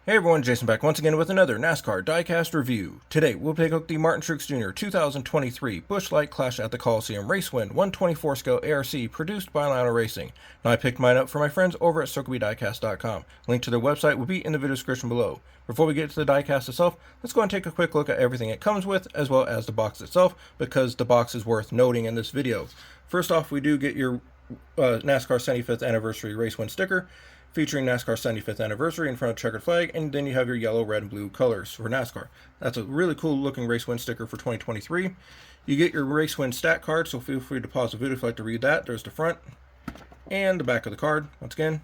Hey everyone, Jason back once again with another NASCAR Diecast review. Today, we'll take a look at the Martin Truex Jr. 2023 Busch Light Clash at the Coliseum Race Win 124 scale ARC produced by Lionel Racing. Now, I picked mine up for my friends over at CircleBDiecast.com. Link to their website will be in the video description below. Before we get to the diecast itself, let's go and take a quick look at everything it comes with, as well as the box itself, because the box is worth noting in this video. First off, we do get your NASCAR 75th Anniversary Race Win sticker, featuring NASCAR 75th Anniversary in front of checkered flag, and then you have your yellow, red, and blue colors for NASCAR. That's a really cool looking Race Win sticker for 2023. You get your Race Win stat card, so feel free to pause the video if you'd like to read that. There's the front and the back of the card. Once again,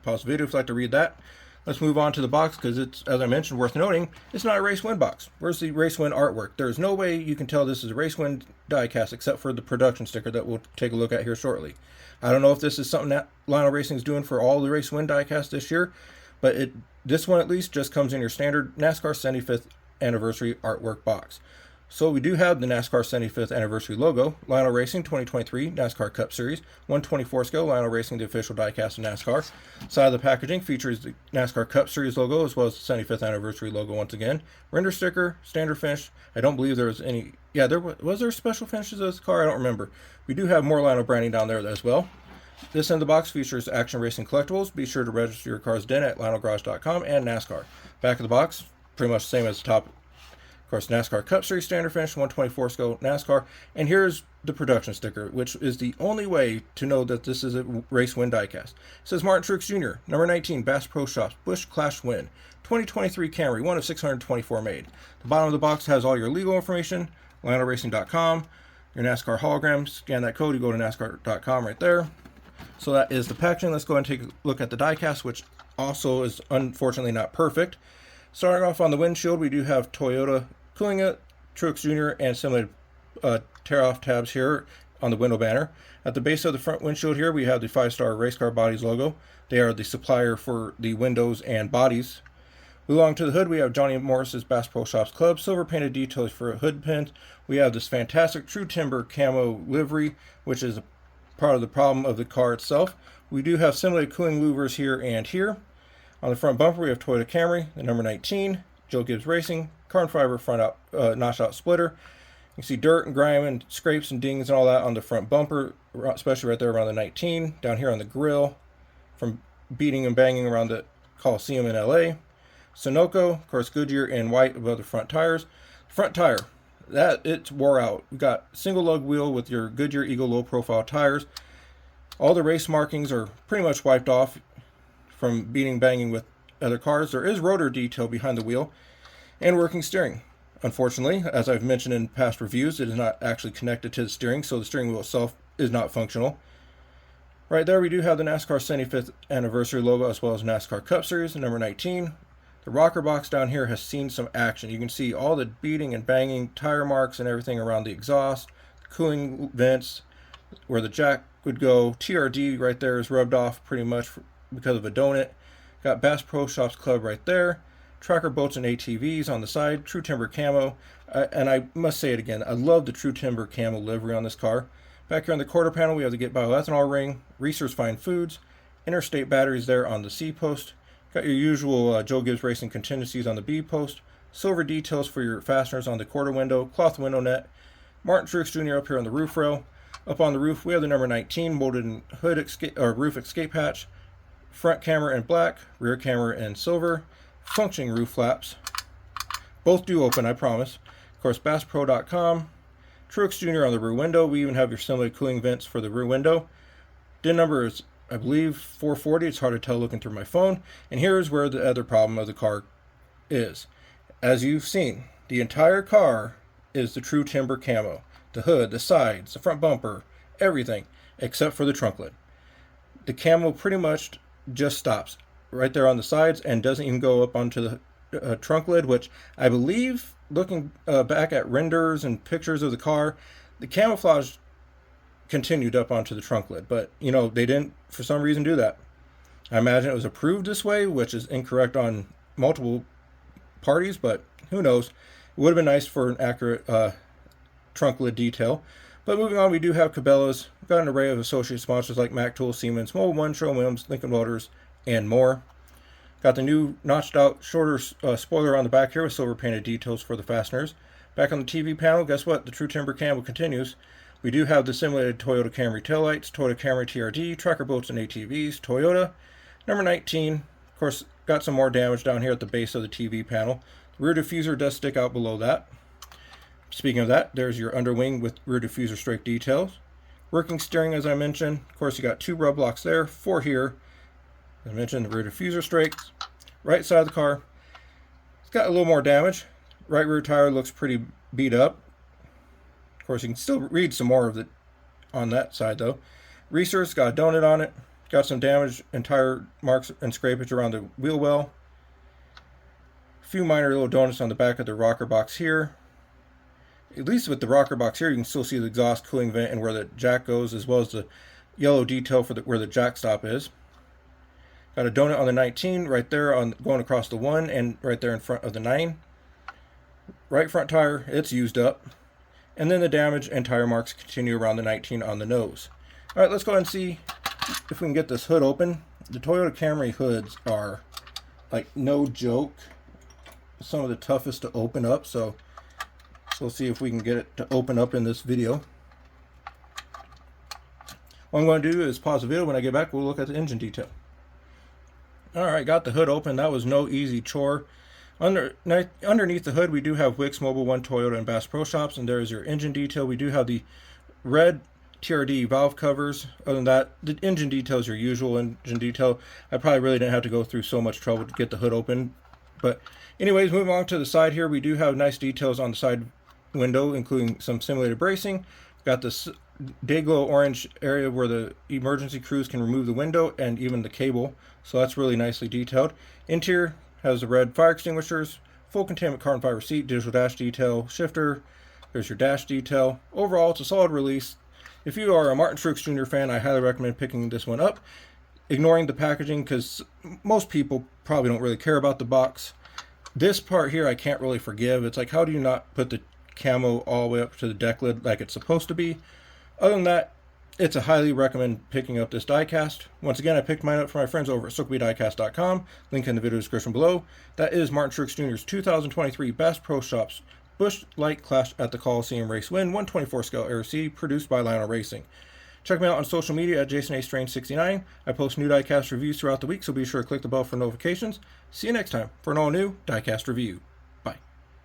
pause the video if you'd like to read that. Let's move on to the box, because it's, as I mentioned, worth noting, it's not a Race Win box. Where's the Race Win artwork? There's no way you can tell this is a Race Win diecast except for the production sticker that we'll take a look at here shortly. I don't know if this is something that Lionel Racing is doing for all the Race Win diecast this year, but this one at least just comes in your standard NASCAR 75th Anniversary artwork box. So we do have the NASCAR 75th Anniversary logo, Lionel Racing 2023 NASCAR Cup Series, 124 scale, Lionel Racing, the official diecast of NASCAR. Side of the packaging features the NASCAR Cup Series logo, as well as the 75th Anniversary logo once again. Render sticker, standard finish. I don't believe there was any, was there special finishes of this car? I don't remember. We do have more Lionel branding down there as well. This end of the box features Action Racing collectibles. Be sure to register your car's den at LionelGarage.com and NASCAR. Back of the box, pretty much the same as the top. Of course, NASCAR Cup Series standard finish, 124 scale NASCAR. And here's the production sticker, which is the only way to know that this is a Race Win diecast. It says Martin Truex Jr., number 19, Bass Pro Shops, Busch Clash Win, 2023 Camry, one of 624 made. The bottom of the box has all your legal information, LionelRacing.com, your NASCAR hologram. Scan that code, you go to NASCAR.com right there. So that is the packaging. Let's go ahead and take a look at the diecast, which also is unfortunately not perfect. Starting off on the windshield, we do have Toyota cooling it, Truex Jr., and simulated tear-off tabs here on the window banner. At the base of the front windshield here, we have the 5-star Race Car Bodies logo. They are the supplier for the windows and bodies. Along to the hood, we have Johnny Morris's Bass Pro Shops Club, silver painted details for hood pins. We have this fantastic True Timber camo livery, which is part of the problem of the car itself. We do have simulated cooling louvers here and here. On the front bumper, we have Toyota Camry, the number 19, Joe Gibbs Racing, carbon fiber front out notched out splitter. You can see dirt and grime and scrapes and dings and all that on the front bumper, especially right there around the 19. Down here on the grill, from beating and banging around the Coliseum in LA. Sunoco, of course, Goodyear in white above the front tires. Front tire, it's wore out. We got single lug wheel with your Goodyear Eagle low profile tires. All the race markings are pretty much wiped off from beating banging with other cars. There is rotor detail behind the wheel and working steering. Unfortunately, as I've mentioned in past reviews, it is not actually connected to the steering, so the steering wheel itself is not functional. Right there, we do have the NASCAR 75th Anniversary logo, as well as NASCAR Cup Series, the number 19. The rocker box down here has seen some action. You can see all the beating and banging, tire marks and everything around the exhaust, cooling vents, where the jack would go. TRD right there is rubbed off pretty much because of a donut. Got Bass Pro Shops Club right there. Tracker boats and ATVs on the side. True Timber camo. And I must say it again, I love the True Timber camo livery on this car. Back here on the quarter panel, we have the Get Bioethanol ring, Reese's Fine Foods, interstate batteries there on the C post. Got your usual Joe Gibbs Racing contingencies on the B post. Silver details for your fasteners on the quarter window. Cloth window net. Martin Truex Jr. up here on the roof rail. Up on the roof, we have the number 19 molded in hood roof escape hatch. Front camera in black, rear camera in silver. Functioning roof flaps. Both do open, I promise. Of course, BassPro.com. Truex Jr. on the rear window. We even have your simulated cooling vents for the rear window. DIN number is, I believe, 440. It's hard to tell looking through my phone. And here's where the other problem of the car is. As you've seen, the entire car is the True Timber camo. The hood, the sides, the front bumper, everything, except for the trunk lid. The camo pretty much just stops right there on the sides and doesn't even go up onto the trunk lid, which I believe, looking back at renders and pictures of the car, the camouflage continued up onto the trunk lid, but they didn't for some reason do that. I imagine it was approved this way, which is incorrect on multiple parties, but who knows. It would have been nice for an accurate trunk lid detail. But moving on, we do have Cabela's. We've got an array of associate sponsors like Mac Tool, Siemens, Mobile One, Sherwin-Williams, Lincoln Motors, and more. Got the new notched out shorter spoiler on the back here with silver painted details for the fasteners. Back on the TV panel, guess what? The True Timber Camo continues. We do have the simulated Toyota Camry taillights, Toyota Camry TRD, tracker boats and ATVs, Toyota. Number 19, of course, got some more damage down here at the base of the TV panel. The rear diffuser does stick out below that. Speaking of that, there's your underwing with rear diffuser strake details. Working steering, as I mentioned. Of course, you got 2 rub blocks there, 4 here. As I mentioned, the rear diffuser strakes. Right side of the car, it's got a little more damage. Right rear tire looks pretty beat up. Of course, you can still read some more of it on that side, though. Reeser's got a donut on it. Got some damage and tire marks and scrapage around the wheel well. A few minor little donuts on the back of the rocker box here. At least with the rocker box here, you can still see the exhaust cooling vent and where the jack goes, as well as the yellow detail for where the jack stop is. Got a donut on the 19 right there on going across the 1 and right there in front of the 9. Right front tire, it's used up. And then the damage and tire marks continue around the 19 on the nose. All right, let's go ahead and see if we can get this hood open. The Toyota Camry hoods are like no joke. Some of the toughest to open up, so we'll see if we can get it to open up in this video. What I'm going to do is pause the video. When I get back, we'll look at the engine detail. Alright, got the hood open. That was no easy chore. Underneath the hood, we do have Wix, Mobile One, Toyota, and Bass Pro Shops, and there's your engine detail. We do have the red TRD valve covers. Other than that, the engine detail is your usual engine detail. I probably really didn't have to go through so much trouble to get the hood open. But anyways, moving on to the side here, we do have nice details on the side window, including some simulated bracing. Got this day glow orange area where the emergency crews can remove the window and even the cable, so that's really nicely detailed. Interior has the red fire extinguishers, full containment carbon fiber seat, digital dash detail, shifter. There's your dash detail. Overall, it's a solid release. If you are a Martin Truex Jr. fan, I highly recommend picking this one up, ignoring the packaging because most people probably don't really care about the box. This part here I can't really forgive. It's like, how do you not put the camo all the way up to the deck lid like it's supposed to be? Other than that, it's a highly recommend picking up this diecast. Once again, I picked mine up from my friends over at SokobeDiecast.com. Link in the video description below. That is Martin Truex Jr.'s 2023 Bass Pro Shops Busch Light Clash at the Coliseum Race Win 124 scale RC, produced by Lionel Racing. Check me out on social media at JasonAStrange69. I post new diecast reviews throughout the week, so be sure to click the bell for notifications. See you next time for an all new diecast review.